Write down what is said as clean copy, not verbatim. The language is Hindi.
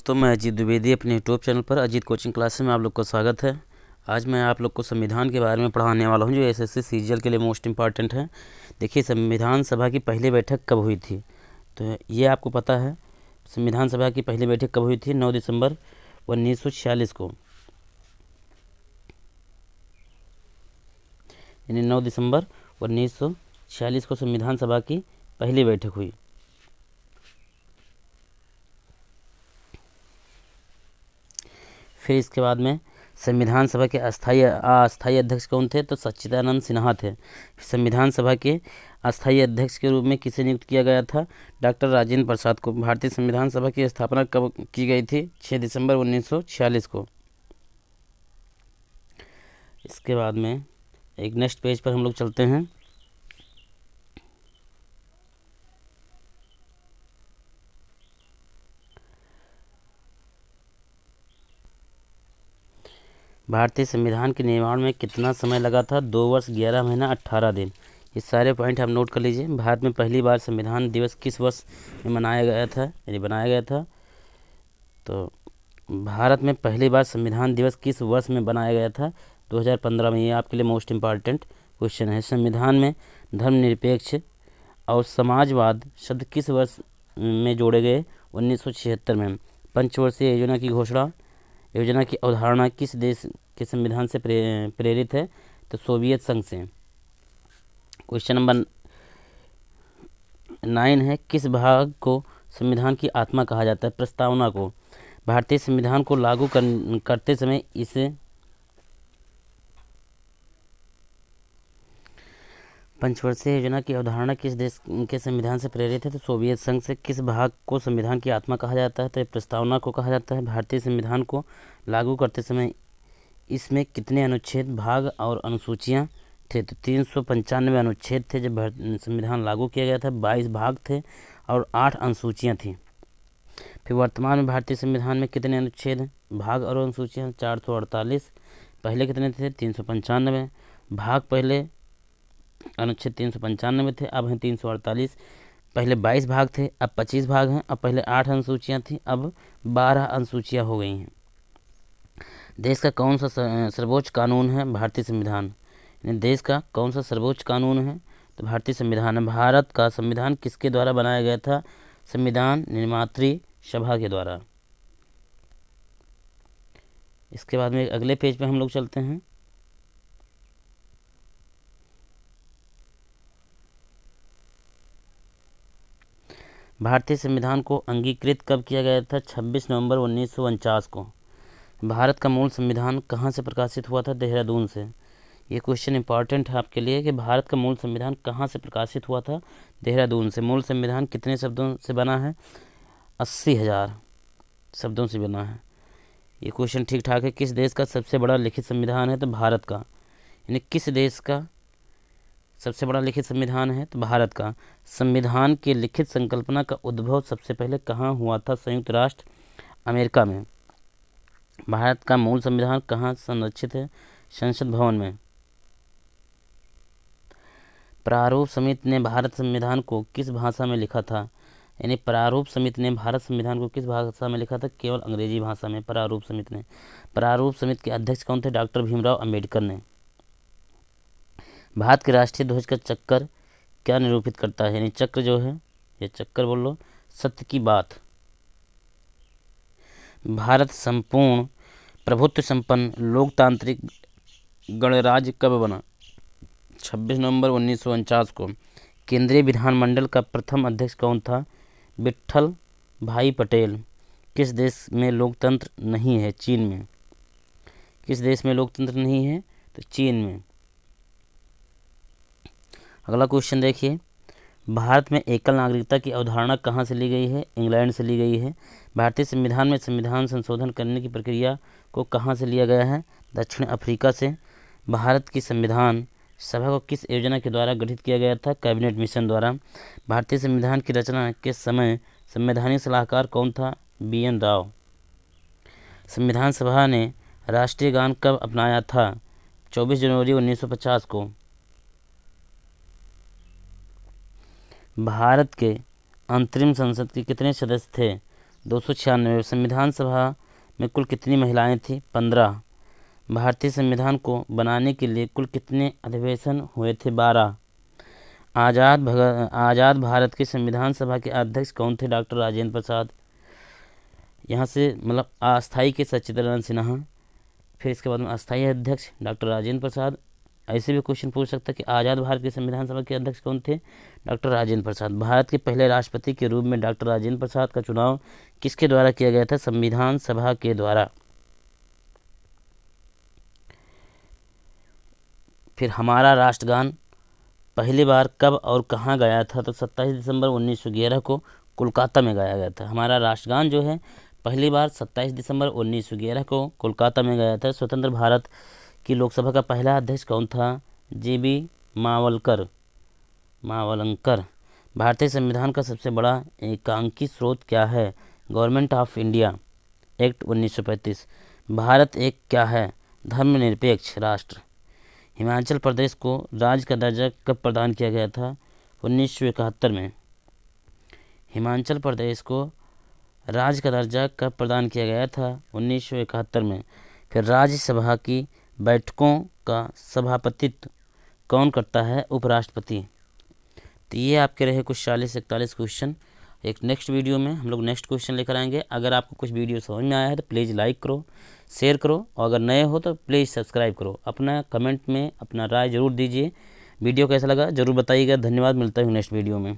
दोस्तों, मैं अजीत द्विवेदी अपने यूट्यूब चैनल पर अजीत कोचिंग क्लासेस में आप लोग को स्वागत है। आज मैं आप लोग को संविधान के बारे में पढ़ाने वाला हूं, जो एसएससी सीजीएल के लिए मोस्ट इम्पॉर्टेंट है। देखिए, संविधान सभा की पहली बैठक कब हुई थी, तो ये आपको पता है। संविधान सभा की पहली बैठक कब हुई थी? 9 दिसंबर 1946 को, यानी 9 दिसंबर 1946 को संविधान सभा की पहली बैठक हुई। फिर इसके बाद में संविधान सभा के अस्थाई अध्यक्ष कौन थे? तो सच्चिदानंद सिन्हा थे। संविधान सभा के अस्थाई अध्यक्ष के रूप में किसे नियुक्त किया गया था? डॉक्टर राजेंद्र प्रसाद को। भारतीय संविधान सभा की स्थापना कब की गई थी? 6 दिसंबर 1946 को। इसके बाद में एक नेक्स्ट पेज पर हम लोग चलते हैं। भारतीय संविधान के निर्माण में कितना समय लगा था? 2 वर्ष 11 महीना 18 दिन। ये सारे पॉइंट आप नोट कर लीजिए। भारत में पहली बार संविधान दिवस किस वर्ष में मनाया गया था, यानी बनाया गया था? तो भारत में पहली बार संविधान दिवस किस वर्ष में बनाया गया था? 2015 में। ये आपके लिए मोस्ट इम्पॉर्टेंट क्वेश्चन है। संविधान में धर्मनिरपेक्ष और समाजवाद शब्द किस वर्ष में जोड़े गए? 1976 में। पंचवर्षीय योजना की अवधारणा किस देश के संविधान से प्रेरित है? तो सोवियत संघ से। क्वेश्चन नंबर 9 है, किस भाग को संविधान की आत्मा कहा जाता है? प्रस्तावना को। भारतीय संविधान को लागू करते समय इसे पंचवर्षीय योजना की अवधारणा किस देश के संविधान से प्रेरित है? तो सोवियत संघ से। किस भाग को संविधान की आत्मा कहा जाता है? तो प्रस्तावना को कहा जाता है। भारतीय संविधान को लागू करते समय इसमें कितने अनुच्छेद, भाग और अनुसूचियां थे? तो 395 अनुच्छेद थे जब संविधान लागू किया गया था। 22 भाग थे और 8 अनुसूचियाँ थीं। फिर वर्तमान में भारतीय संविधान में कितने अनुच्छेद हैं, भाग और अनुसूचियाँ? 448। पहले कितने थे? 395 भाग। पहले अनुच्छेद 395 थे, अब हैं 348। पहले 22 भाग थे, अब 25 भाग हैं। अब पहले 8 अनुसूचियाँ थीं, अब 12 अनुसूचियाँ हो गई हैं। देश का कौन सा सर्वोच्च कानून है? भारतीय संविधान। देश का कौन सा सर्वोच्च कानून है? तो भारतीय संविधान है। भारत का संविधान किसके द्वारा बनाया गया था? संविधान निर्मात्री सभा के द्वारा। इसके बाद में अगले पेज पे हम लोग चलते हैं। भारतीय संविधान को अंगीकृत कब किया गया था? 26 नवंबर 1949 को। भारत का मूल संविधान कहाँ से प्रकाशित हुआ था? देहरादून से। ये क्वेश्चन इंपॉर्टेंट है आपके लिए कि भारत का मूल संविधान कहाँ से प्रकाशित हुआ था? देहरादून से। मूल संविधान कितने शब्दों से बना है? 80,000 शब्दों से बना है। ये क्वेश्चन ठीक ठाक है। किस देश का सबसे बड़ा लिखित संविधान है? तो भारत का। यानी किस देश का सबसे बड़ा लिखित संविधान है? तो भारत का। संविधान के लिखित संकल्पना का उद्भव सबसे पहले कहाँ हुआ था? संयुक्त राष्ट्र अमेरिका में। भारत का मूल संविधान कहाँ संरक्षित है? संसद भवन में। प्रारूप समिति ने भारत संविधान को किस भाषा में लिखा था? यानी प्रारूप समिति ने भारत संविधान को किस भाषा में लिखा था? केवल अंग्रेजी भाषा में। प्रारूप समिति ने। प्रारूप समिति के अध्यक्ष कौन थे? डॉक्टर भीमराव अंबेडकर ने। भारत के राष्ट्रीय ध्वज का चक्कर क्या निरूपित करता है? यानी चक्र जो है, ये चक्कर बोल लो, सत्य की बात। भारत संपूर्ण प्रभुत्व संपन्न लोकतांत्रिक गणराज्य कब बना? 26 नवंबर 1949 को। केंद्रीय विधानमंडल का प्रथम अध्यक्ष कौन था? विट्ठल भाई पटेल। किस देश में लोकतंत्र नहीं है? चीन में। किस देश में लोकतंत्र नहीं है? तो चीन में। अगला क्वेश्चन देखिए, भारत में एकल नागरिकता की अवधारणा कहाँ से ली गई है? इंग्लैंड से ली गई है। भारतीय संविधान में संविधान संशोधन करने की प्रक्रिया को कहाँ से लिया गया है? दक्षिण अफ्रीका से। भारत की संविधान सभा को किस योजना के द्वारा गठित किया गया था? कैबिनेट मिशन द्वारा। भारतीय संविधान की रचना के समय संवैधानिक सलाहकार कौन था? BN राव। संविधान सभा ने राष्ट्रीय गान कब अपनाया था? 24 जनवरी 1950 को। भारत के अंतरिम संसद के कितने सदस्य थे? 296। संविधान सभा में कुल कितनी महिलाएं थी? 15। भारतीय संविधान को बनाने के लिए कुल कितने अधिवेशन हुए थे? 12। आज़ाद भारत की संविधान सभा के अध्यक्ष कौन थे? डॉक्टर राजेंद्र प्रसाद। यहाँ से मतलब अस्थाई के सच्चिदानंद सिन्हा, फिर इसके बाद में अस्थाई अध्यक्ष डॉक्टर राजेंद्र प्रसाद। ऐसे भी क्वेश्चन पूछ सकता है कि आज़ाद भारत की संविधान सभा के अध्यक्ष कौन थे? डॉक्टर राजेंद्र प्रसाद। भारत के पहले राष्ट्रपति के रूप में डॉक्टर राजेंद्र प्रसाद का चुनाव किसके द्वारा किया गया था? संविधान सभा के द्वारा। फिर हमारा राष्ट्रगान पहली बार कब और कहाँ गाया था? तो 27 दिसंबर 1911 को कोलकाता में गाया गया था। हमारा राष्ट्रगान जो है पहली बार 27 दिसंबर 1911 को कोलकाता में गाया था। स्वतंत्र भारत की लोकसभा का पहला अध्यक्ष कौन था? जी.बी. मावलंकर। भारतीय संविधान का सबसे बड़ा एकांकी स्रोत क्या है? Government of India act 1935। Bharat एक क्या है? धर्मनिरपेक्ष राष्ट्र। हिमाचल प्रदेश को राज्य का दर्जा कब प्रदान किया गया था? 1971 में। हिमाचल प्रदेश को राज्य का दर्जा कब प्रदान किया गया था? 1971 में। फिर राज्यसभा की बैठकों का सभापतित्व कौन करता है? उपराष्ट्रपति। तो ये आपके रहे कुछ 40 से 41 क्वेश्चन। एक नेक्स्ट वीडियो में हम लोग नेक्स्ट क्वेश्चन लेकर आएंगे। अगर आपको कुछ वीडियो समझ में आया है तो प्लीज़ लाइक करो, शेयर करो, और अगर नए हो तो प्लीज़ सब्सक्राइब करो। अपना कमेंट में अपना राय ज़रूर दीजिए। वीडियो कैसा लगा ज़रूर बताइएगा। धन्यवाद। मिलता हूँ नेक्स्ट वीडियो में।